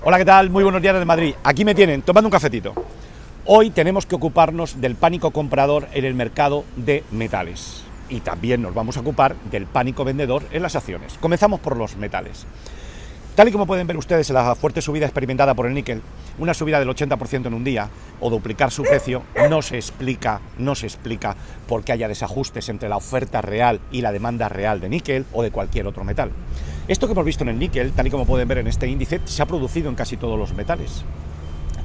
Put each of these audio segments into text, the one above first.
Hola, ¿qué tal? Muy buenos días desde Madrid. Aquí me tienen, tomando un cafetito. Hoy tenemos que ocuparnos del pánico comprador en el mercado de metales. Y también nos vamos a ocupar del pánico vendedor en las acciones. Comenzamos por los metales. Tal y como pueden ver ustedes en la fuerte subida experimentada por el níquel, una subida del 80% en un día, o duplicar su precio, no se explica por qué haya desajustes entre la oferta real y la demanda real de níquel o de cualquier otro metal. Esto que hemos visto en el níquel, tal y como pueden ver en este índice, se ha producido en casi todos los metales.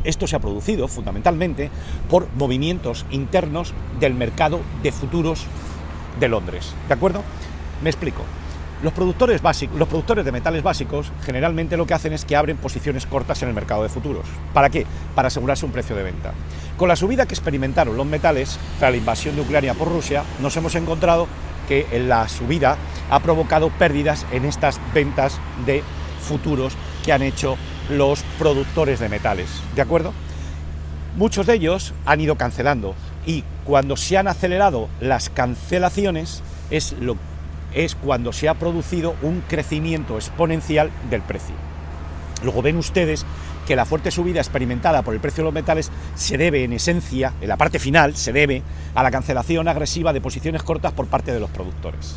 Esto se ha producido fundamentalmente por movimientos internos del mercado de futuros de Londres. ¿De acuerdo? Me explico. Los productores de metales básicos generalmente lo que hacen es que abren posiciones cortas en el mercado de futuros. ¿Para qué? Para asegurarse un precio de venta. Con la subida que experimentaron los metales tras la invasión de Ucrania por Rusia, nos hemos encontrado que la subida ha provocado pérdidas en estas ventas de futuros que han hecho los productores de metales. ¿De acuerdo? Muchos de ellos han ido cancelando y cuando se han acelerado las cancelaciones es cuando se ha producido un crecimiento exponencial del precio. Luego ven ustedes que la fuerte subida experimentada por el precio de los metales se debe, en esencia, en la parte final, se debe a la cancelación agresiva de posiciones cortas por parte de los productores.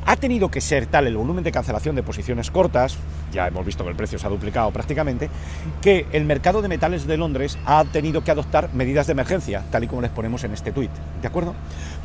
Ha tenido que ser tal el volumen de cancelación de posiciones cortas, ya hemos visto que el precio se ha duplicado prácticamente, que el mercado de metales de Londres ha tenido que adoptar medidas de emergencia, tal y como les ponemos en este tuit, ¿de acuerdo?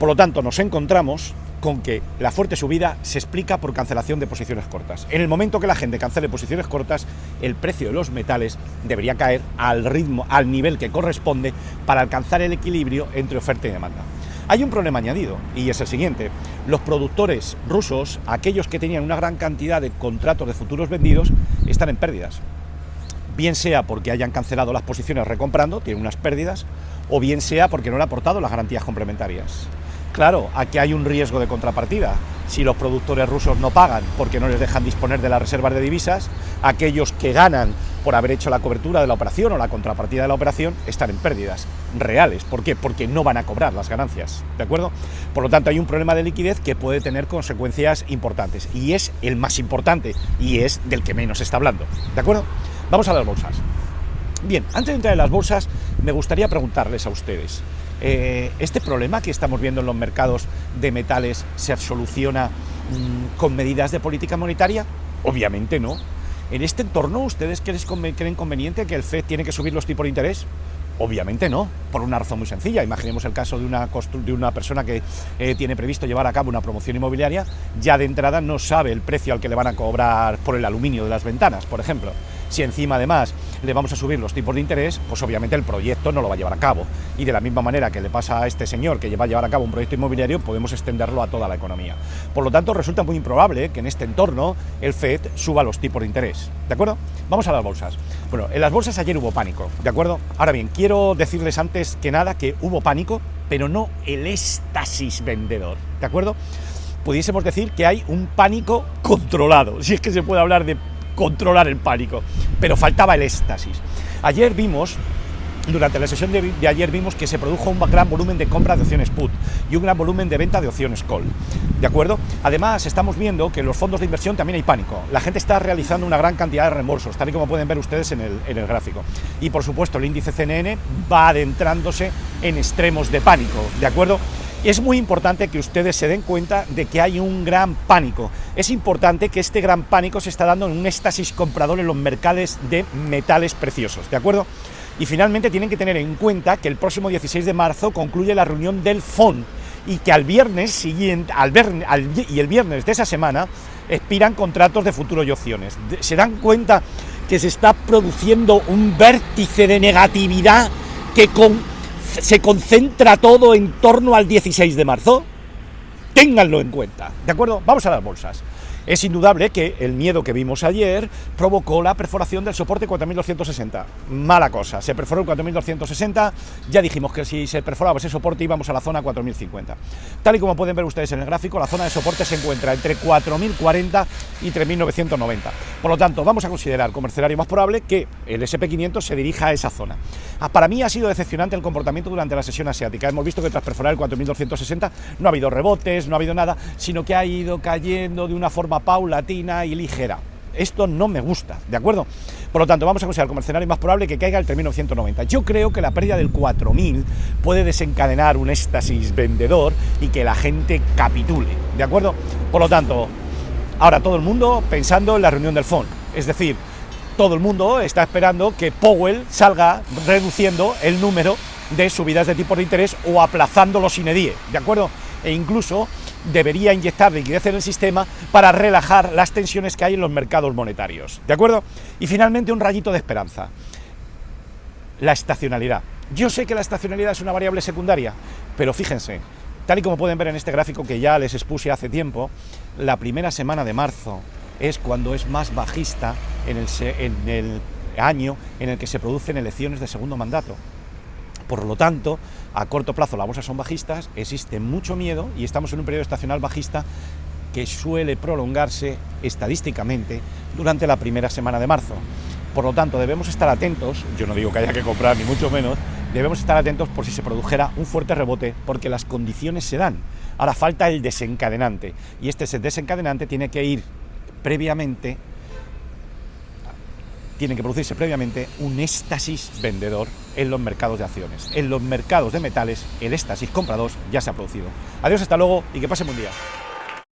Por lo tanto, nos encontramos con que la fuerte subida se explica por cancelación de posiciones cortas. En el momento que la gente cancele posiciones cortas, el precio de los metales debería caer al nivel que corresponde para alcanzar el equilibrio entre oferta y demanda. Hay un problema añadido, y es el siguiente. Los productores rusos, aquellos que tenían una gran cantidad de contratos de futuros vendidos, están en pérdidas. Bien sea porque hayan cancelado las posiciones recomprando, tienen unas pérdidas, o bien sea porque no le han aportado las garantías complementarias. Claro, aquí hay un riesgo de contrapartida. Si los productores rusos no pagan porque no les dejan disponer de las reservas de divisas, aquellos que ganan por haber hecho la cobertura de la operación o la contrapartida de la operación están en pérdidas reales. ¿Por qué? Porque no van a cobrar las ganancias, ¿de acuerdo? Por lo tanto, hay un problema de liquidez que puede tener consecuencias importantes, y es el más importante, y es del que menos se está hablando, ¿de acuerdo? Vamos a las bolsas. Bien, antes de entrar en las bolsas, me gustaría preguntarles a ustedes, ¿este problema que estamos viendo en los mercados de metales se soluciona con medidas de política monetaria? Obviamente no. ¿En este entorno ustedes creen conveniente que el FED tiene que subir los tipos de interés? Obviamente no, por una razón muy sencilla. Imaginemos el caso de una persona que tiene previsto llevar a cabo una promoción inmobiliaria, ya de entrada no sabe el precio al que le van a cobrar por el aluminio de las ventanas, por ejemplo. Si encima además le vamos a subir los tipos de interés, pues obviamente el proyecto no lo va a llevar a cabo. Y de la misma manera que le pasa a este señor que va a llevar a cabo un proyecto inmobiliario, podemos extenderlo a toda la economía. Por lo tanto, resulta muy improbable que en este entorno el FED suba los tipos de interés, ¿de acuerdo? Vamos a las bolsas. Bueno, en las bolsas ayer hubo pánico, ¿de acuerdo? Ahora bien, quiero decirles antes que nada que hubo pánico, pero no el éxtasis vendedor, ¿de acuerdo? Pudiésemos decir que hay un pánico controlado, si es que se puede hablar de controlar el pánico, pero faltaba el éxtasis. Ayer vimos, durante la sesión de ayer vimos que se produjo un gran volumen de compra de opciones put y un gran volumen de venta de opciones call, ¿de acuerdo? Además, estamos viendo que en los fondos de inversión también hay pánico. La gente está realizando una gran cantidad de reembolsos, tal y como pueden ver ustedes en el gráfico. Y por supuesto, el índice CNN va adentrándose en extremos de pánico, ¿de acuerdo? Es muy importante que ustedes se den cuenta de que hay un gran pánico. Es importante que este gran pánico se está dando en un éxtasis comprador en los mercados de metales preciosos, ¿de acuerdo? Y finalmente tienen que tener en cuenta que el próximo 16 de marzo concluye la reunión del FOND y que al viernes siguiente, y el viernes de esa semana expiran contratos de futuro y opciones. ¿Se dan cuenta que se está produciendo un vértice de negatividad que se concentra todo en torno al 16 de marzo? Ténganlo en cuenta, ¿de acuerdo? Vamos a las bolsas. Es indudable que el miedo que vimos ayer provocó la perforación del soporte 4.260. Mala cosa, se perforó el 4.260, ya dijimos que si se perforaba ese soporte íbamos a la zona 4.050. Tal y como pueden ver ustedes en el gráfico, la zona de soporte se encuentra entre 4.040 y 3.990. Por lo tanto, vamos a considerar como escenario más probable que el SP500 se dirija a esa zona. Para mí ha sido decepcionante el comportamiento durante la sesión asiática. Hemos visto que tras perforar el 4.260 no ha habido rebotes, no ha habido nada, sino que ha ido cayendo de una forma paulatina y ligera. Esto no me gusta, ¿de acuerdo? Por lo tanto, vamos a considerar como escenario más probable que caiga el 3.990. Yo creo que la pérdida del 4.000 puede desencadenar un éxtasis vendedor y que la gente capitule, ¿de acuerdo? Por lo tanto, ahora todo el mundo pensando en la reunión del FOMC, es decir, todo el mundo está esperando que Powell salga reduciendo el número de subidas de tipos de interés o aplazándolo sine die, ¿de acuerdo? E incluso debería inyectar liquidez en el sistema para relajar las tensiones que hay en los mercados monetarios, ¿de acuerdo? Y finalmente un rayito de esperanza, la estacionalidad. Yo sé que la estacionalidad es una variable secundaria, pero fíjense, tal y como pueden ver en este gráfico que ya les expuse hace tiempo, la primera semana de marzo es cuando es más bajista en el año en el que se producen elecciones de segundo mandato. Por lo tanto, a corto plazo las bolsas son bajistas, existe mucho miedo y estamos en un periodo estacional bajista que suele prolongarse estadísticamente durante la primera semana de marzo. Por lo tanto, debemos estar atentos, yo no digo que haya que comprar ni mucho menos, debemos estar atentos por si se produjera un fuerte rebote, porque las condiciones se dan. Ahora falta el desencadenante, y este desencadenante tiene que producirse previamente un éxtasis vendedor en los mercados de acciones. En los mercados de metales, el éxtasis comprador ya se ha producido. Adiós, hasta luego y que pasen buen día.